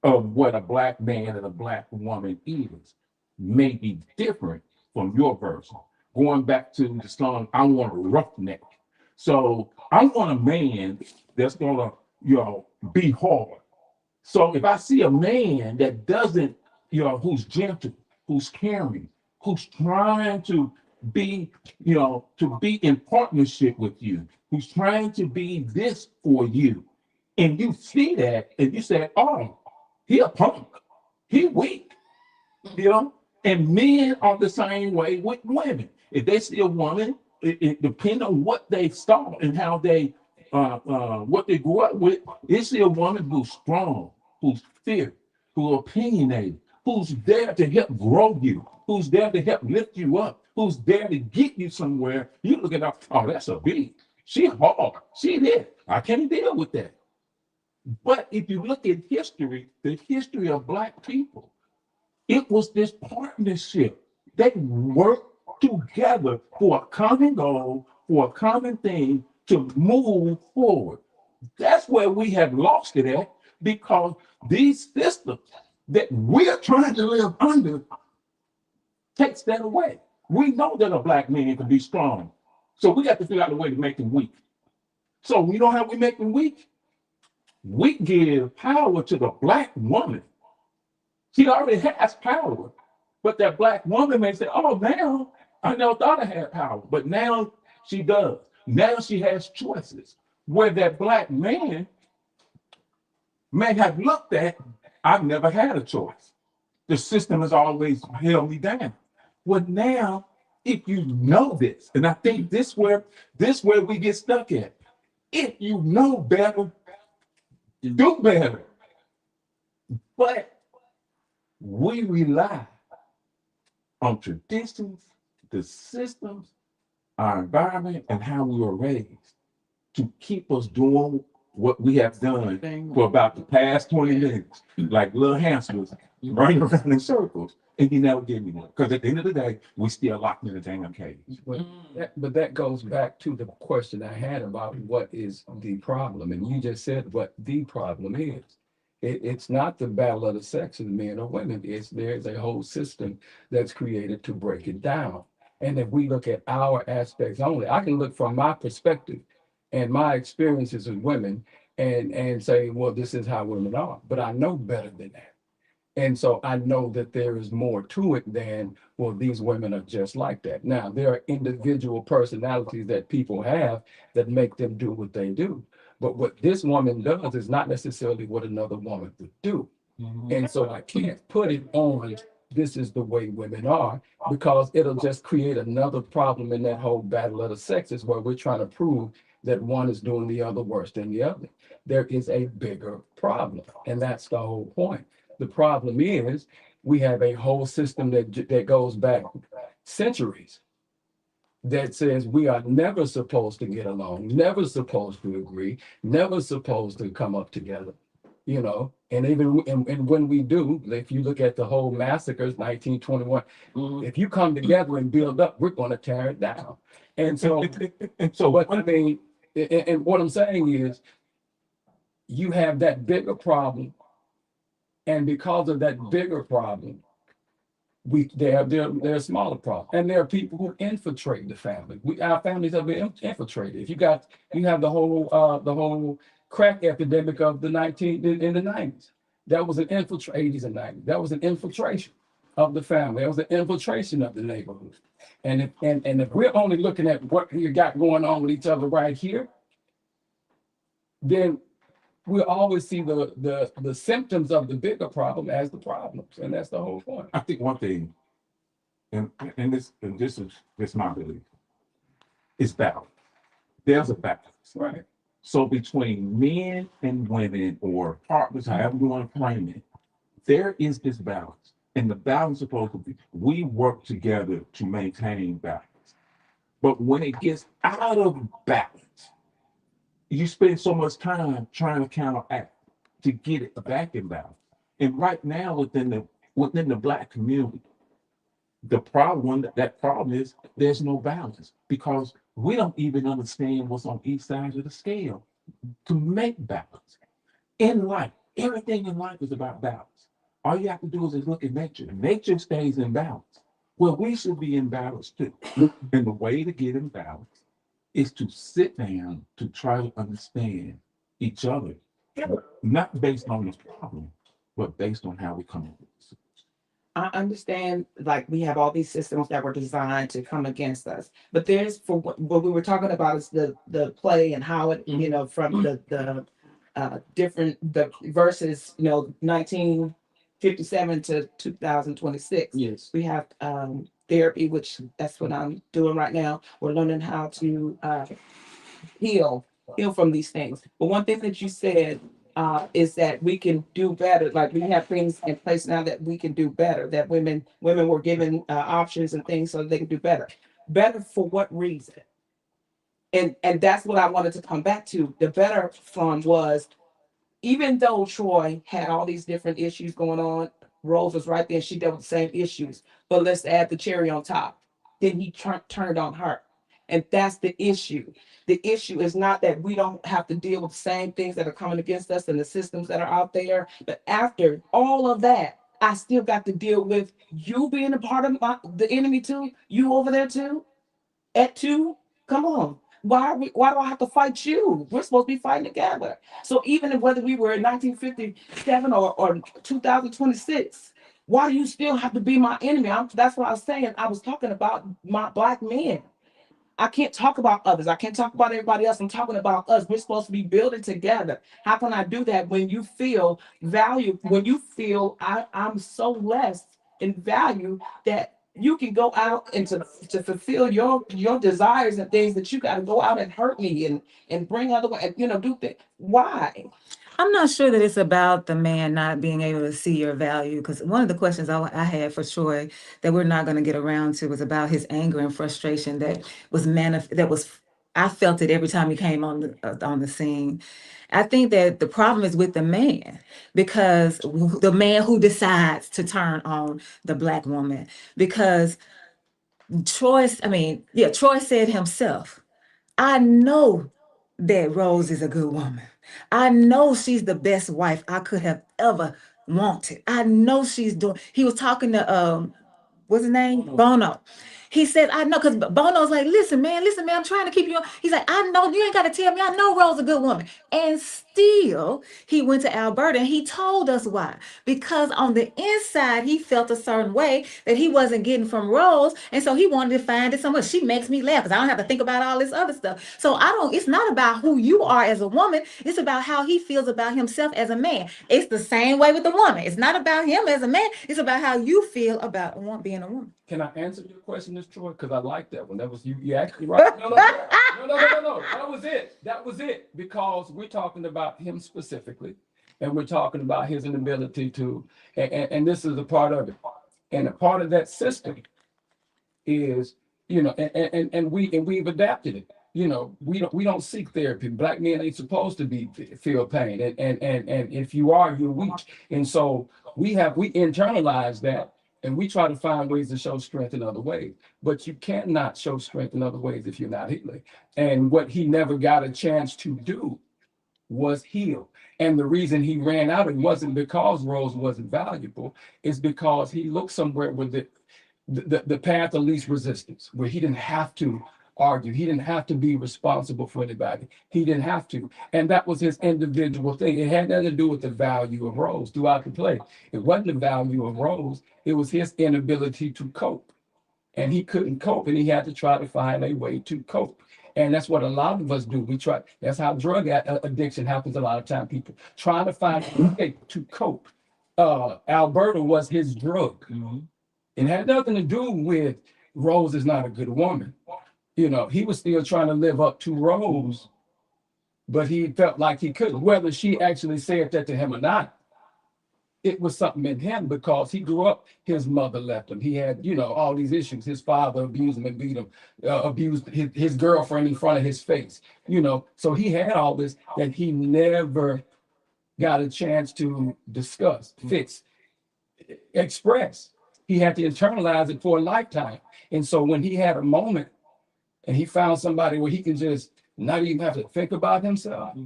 of what a black man and a black woman is may be different from your version. Going back to the song, I want a roughneck. So I want a man that's gonna, be hard. So if I see a man that doesn't, who's gentle, who's caring, who's trying to be, to be in partnership with you, who's trying to be this for you, and you see that and you say, oh, he a punk, he weak, and men are the same way with women. If they see a woman, it depends on what they saw and how they what they grew up with. They see a woman who's strong, who's fierce, who's opinionated, who's there to help grow you, who's there to help lift you up, who's there to get you somewhere. You look at her, oh, that's a big. She hard. She there. I can't deal with that. But if you look at history, the history of black people, it was this partnership. They worked together for a common goal, for a common thing to move forward. That's where we have lost it at, because these systems that we're trying to live under takes that away. We know that a black man can be strong. So we got to figure out a way to make him weak. So we know how we make him weak. We give power to the black woman. She already has power, but that black woman may say, oh, now I never thought I had power, but now she does. Now she has choices. Where that black man may have looked at, I've never had a choice. The system has always held me down. Well, now, if you know this, and I think this where we get stuck at. If you know better, do better. But we rely on traditions, the systems, our environment, and how we were raised to keep us doing what we have done for about the past 20 minutes, like little hamsters running around in circles, and you never get anywhere. Because at the end of the day, we still locked in a damn cage. But that goes back to the question I had about what is the problem, and you just said what the problem is. It's not the battle of the sexes, men or women. There's a whole system that's created to break it down. And if we look at our aspects only, I can look from my perspective and my experiences with women and say, well, this is how women are. But I know better than that. And so I know that there is more to it than, well, these women are just like that. Now, there are individual personalities that people have that make them do what they do. But what this woman does is not necessarily what another woman would do. And so I can't put it on, this is the way women are, because it'll just create another problem in that whole battle of the sexes where we're trying to prove that one is doing the other worse than the other. There is a bigger problem, and that's the whole point. The problem is we have a whole system that goes back centuries that says we are never supposed to get along, never supposed to agree, never supposed to come up together, and even and when we do, if you look at the whole massacres, 1921, if you come together and build up, we're going to tear it down. And so, what I mean, and what I'm saying is, you have that bigger problem, and because of that bigger problem, there are smaller problems, and there are people who infiltrate the family. Our families have been infiltrated. You have the whole crack epidemic of in the 90s. That was an infiltration, 80s and 90s. That was an infiltration of the family. That was an infiltration of the neighborhood. And if we're only looking at what you got going on with each other right here, then we'll always see the symptoms of the bigger problem as the problems, and that's the whole point. I think one thing, and this is my belief, is balance. There's a balance. Right. So between men and women, or partners, however you want to frame it, there is this balance. And the balance is supposed to be, we work together to maintain balance. But when it gets out of balance, you spend so much time trying to counteract to get it back in balance. And right now within the Black community, that problem is there's no balance because we don't even understand what's on each side of the scale to make balance. In life, everything in life is about balance. All you have to do is look at nature. Nature stays in balance. Well, we should be in balance too. And the way to get in balance is to sit down to try to understand each other, not based on the problem, but based on how we come up with it. I understand, like, we have all these systems that were designed to come against us, but there's, for what we were talking about is the play and how it, you know, from the different, the verses, you know, 1957 to 2026. Yes. We have therapy, which that's what I'm doing right now. We're learning how to heal from these things. But one thing that you said is that we can do better. Like, we have things in place now that we can do better. That women were given options and things so they can do better. Better for what reason? And that's what I wanted to come back to. The better from was, even though Troy had all these different issues going on, Rose was right there. She dealt with the same issues. But let's add the cherry on top. Then he turned on her. And that's the issue. The issue is not that we don't have to deal with the same things that are coming against us and the systems that are out there. But after all of that, I still got to deal with you being a part of the enemy too. You over there too? At two? Come on. Why do I have to fight you? We're supposed to be fighting together. So even whether we were in 1957 or 2026, why do you still have to be my enemy? That's what I was saying. I was talking about my Black men. I can't talk about others. I can't talk about everybody else. I'm talking about us. We're supposed to be building together. How can I do that when you feel value, when you feel I'm so less in value that you can go out and to fulfill your desires and things, that you got to go out and hurt me and bring other, you know, do things. Why? I'm not sure that it's about the man not being able to see your value, because one of the questions I had for Troy that we're not going to get around to was about his anger and frustration that was I felt it every time he came on the scene. I think that the problem is with the man, because the man who decides to turn on the Black woman, because Troy said himself, I know that Rose is a good woman. I know she's the best wife I could have ever wanted. I know she's doing. He was talking to what's his name? Bono. He said, I know, because Bono's like, listen, man, I'm trying to keep you on. He's like, I know, you ain't got to tell me. I know Rose a good woman. And still, he went to Alberta and he told us why. Because on the inside, he felt a certain way that he wasn't getting from Rose. And so he wanted to find it somewhere. She makes me laugh because I don't have to think about all this other stuff. So it's not about who you are as a woman. It's about how he feels about himself as a man. It's the same way with the woman. It's not about him as a man. It's about how you feel about being a woman. Can I answer your question, Ms. Troy? Because I like that one. That was you actually right. No. That was it. Because we're talking about him specifically, and we're talking about his inability to, and this is a part of it. And a part of that system is, you know, and we've adapted it. You know, we don't seek therapy. Black men ain't supposed to feel pain, and if you are, you're weak. And so we internalize that. And we try to find ways to show strength in other ways. But you cannot show strength in other ways if you're not healing. And what he never got a chance to do was heal. And the reason he ran out, it wasn't because Rose wasn't valuable, it's because he looked somewhere with the path of least resistance, where he didn't have to argue. He didn't have to be responsible for anybody. He didn't have to. And that was his individual thing. It had nothing to do with the value of Rose throughout the play. It wasn't the value of Rose. It was his inability to cope. And he couldn't cope, and he had to try to find a way to cope. And that's what a lot of us do. That's how drug addiction happens a lot of time. People trying to find a way to cope. Alberta was his drug. Mm-hmm. It had nothing to do with Rose is not a good woman. You know, he was still trying to live up to Rose, but he felt like he couldn't, whether she actually said that to him or not. it was something in him because he grew up, his mother left him. He had, all these issues. His father abused him and beat him, abused his girlfriend in front of his face, So he had all this that he never got a chance to discuss, fix, express. He had to internalize it for a lifetime. And so when he had a moment and he found somebody where he can just not even have to think about himself,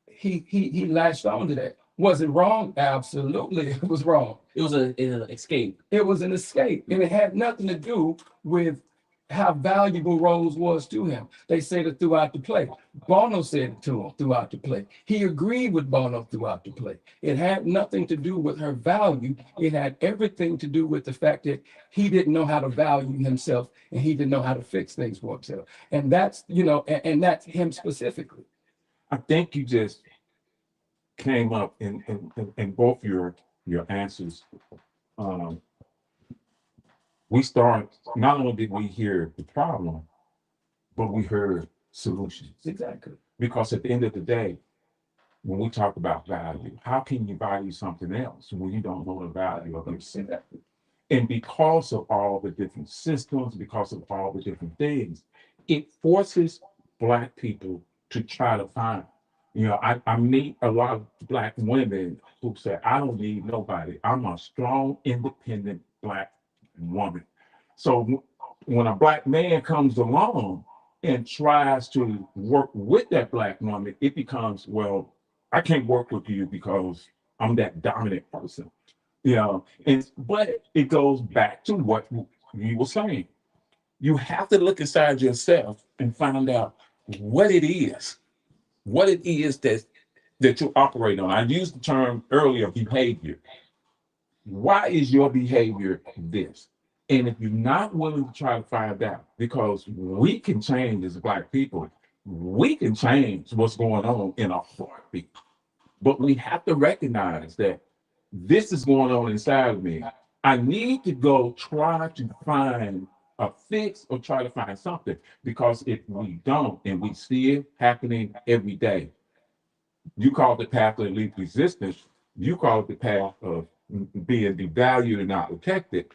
he latched on to that. Was it wrong? Absolutely, it was wrong. It was an escape. It was an escape, and it had nothing to do with how valuable Rose was to him. They said it throughout the play. Bono said it to him throughout the play. He agreed with Bono throughout the play. It had nothing to do with her value. It had everything to do with the fact that he didn't know how to value himself, and he didn't know how to fix things for himself. And that's, and that's him specifically. I think you just came up in both your answers. Not only did we hear the problem, but we heard solutions. Exactly. Because at the end of the day, when we talk about value, how can you value something else when you don't know the value of yourself? Exactly. And because of all the different systems, because of all the different things, it forces Black people to try to find. I meet a lot of Black women who say, I don't need nobody. I'm a strong, independent Black woman. So when a Black man comes along and tries to work with that Black woman, it becomes, well, I can't work with you because I'm that dominant person. But it goes back to what you were saying. You have to look inside yourself and find out what it is that you operate on. I used the term earlier, behavior. Why is your behavior this? And if you're not willing to try to find out, because we can change as Black people, we can change what's going on in a heartbeat. But we have to recognize that this is going on inside of me. I need to go try to find a fix or try to find something, because if we don't, and we see it happening every day, you call it the path of least resistance, you call it the path of being devalued and not protected.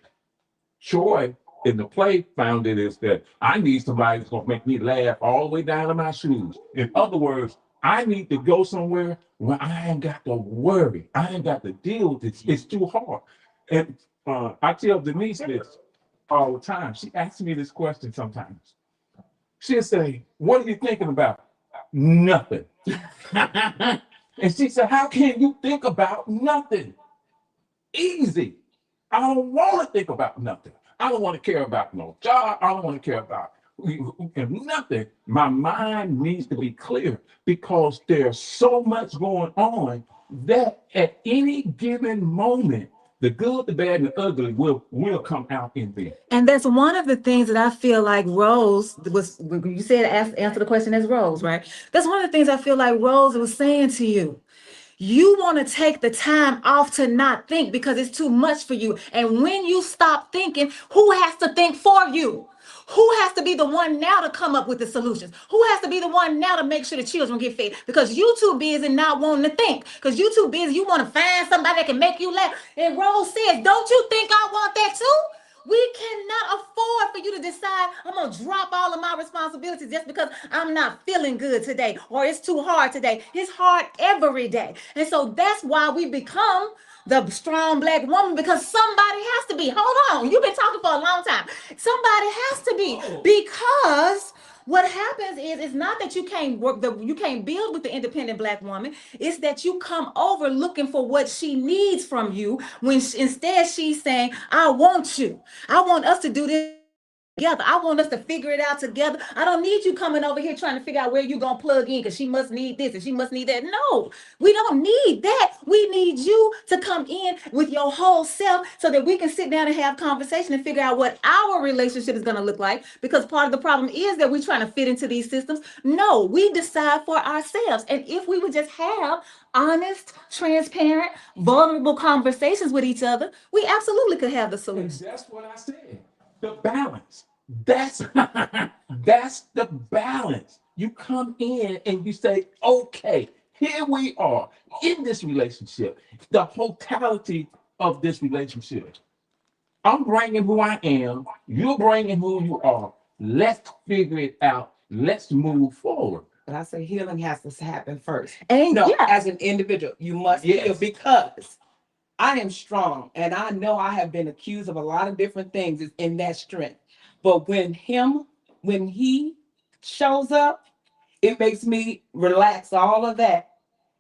Troy in the play found it is that I need somebody that's going to make me laugh all the way down to my shoes. In other words, I need to go somewhere where I ain't got to worry. I ain't got to deal with it. It's too hard. And I tell Denise this all the time. She asks me this question sometimes. She'll say, what are you thinking about? Nothing. And she said, how can you think about nothing? Easy. I don't want to think about nothing. I don't want to care about no job. I don't want to care about nothing. My mind needs to be clear, because there's so much going on that at any given moment, the good, the bad, and the ugly will come out in there. And that's one of the things that I feel like Rose was, you said answer the question as Rose, right? That's one of the things I feel like Rose was saying to you. You want to take the time off to not think because it's too much for you. And when you stop thinking, who has to think for you? Who has to be the one now to come up with the solutions? Who has to be the one now to make sure the children get fed? Because you too busy not wanting to think. Because you too busy, you want to find somebody that can make you laugh. And Rose says, don't you think I want that too? We cannot afford for you to decide, I'm going to drop all of my responsibilities just because I'm not feeling good today, or it's too hard today. It's hard every day. And so that's why we become the strong Black woman, because somebody has to be. Hold on. You've been talking for a long time. Somebody has to be, because what happens is, it's not that you can't you can't build with the independent Black woman. It's that you come over looking for what she needs from you, when instead she's saying, I want you. I want us to do this together. I want us to figure it out together. I don't need you coming over here trying to figure out where you're going to plug in because she must need this and she must need that. No, we don't need that. We need you to come in with your whole self so that we can sit down and have conversation and figure out what our relationship is going to look like. Because part of the problem is that we're trying to fit into these systems. No, we decide for ourselves. And if we would just have honest, transparent, vulnerable conversations with each other, we absolutely could have the solution. And that's what I said. The balance. That's the balance. You come in and you say, okay, here we are in this relationship, the totality of this relationship. I'm bringing who I am, you're bringing who you are. Let's figure it out. Let's move forward. But I say healing has to happen first. And No, yeah, as an individual, you must heal Yes. because I am strong and I know I have been accused of a lot of different things in that strength. But when he shows up, it makes me relax all of that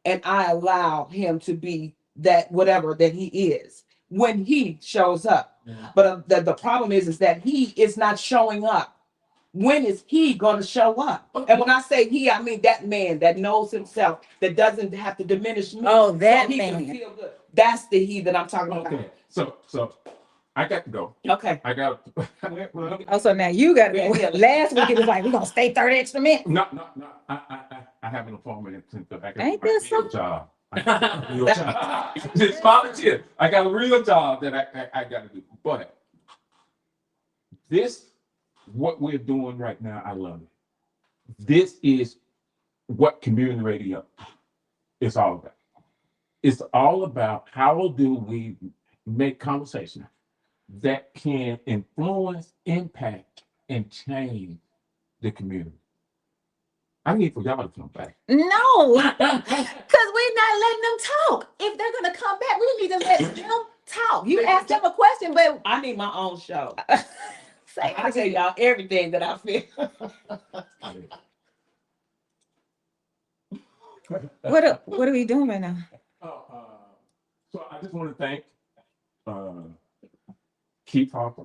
and I allow him to be that whatever that he is when he shows up. Yeah. But the problem is that he is not showing up. When is he going to show up? And when I say he, I mean that man that knows himself, that doesn't have to diminish me. Oh, that so he can man. feel good. That's the he that I'm talking Okay, so I got to go. about. Okay. I got. Oh, so now you got to Yeah, yeah. Last week it was like, we're going to stay 30 extra minutes. No. I have an appointment since I got Ain't my that real something? job. I got a real job. It's volunteer. I got a real job that I got to do. But this, what we're doing right now, I love it. This is what community radio is all about. It's all about how do we make conversation that can influence, impact, and change the community. I need for y'all to come back. No, because we're not letting them talk. If they're going to come back, we need to let them talk. You asked them a question, but I need my own show. say I tell y'all everything that I feel. what are we doing right now? So I just want to thank Keith Harper,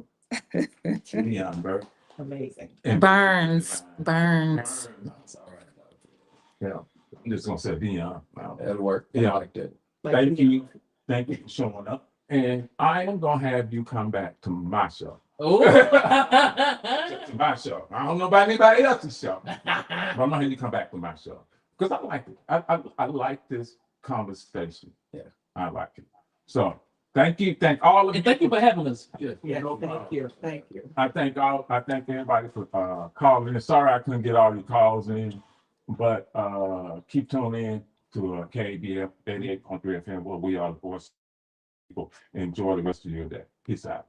Leon Burke, Amazing. and Burns. That's all right. Yeah, I'm just gonna say Leon. That'll work. Yeah. I like that. Thank you for showing up, and I am gonna have you come back to my show. Oh, To my show. I don't know about anybody else's show, but I'm gonna have you come back to my show because I like it. I like this conversation. Yeah. I like it. So thank you, thank all of you. and thank you for having us. Yeah. Yeah, No thank problem. you. Thank you. I thank everybody for calling in. Sorry I couldn't get all your calls in, but keep tuning in to KABF 88.3 FM where we are the voice of people. Enjoy the rest of your day. Peace out.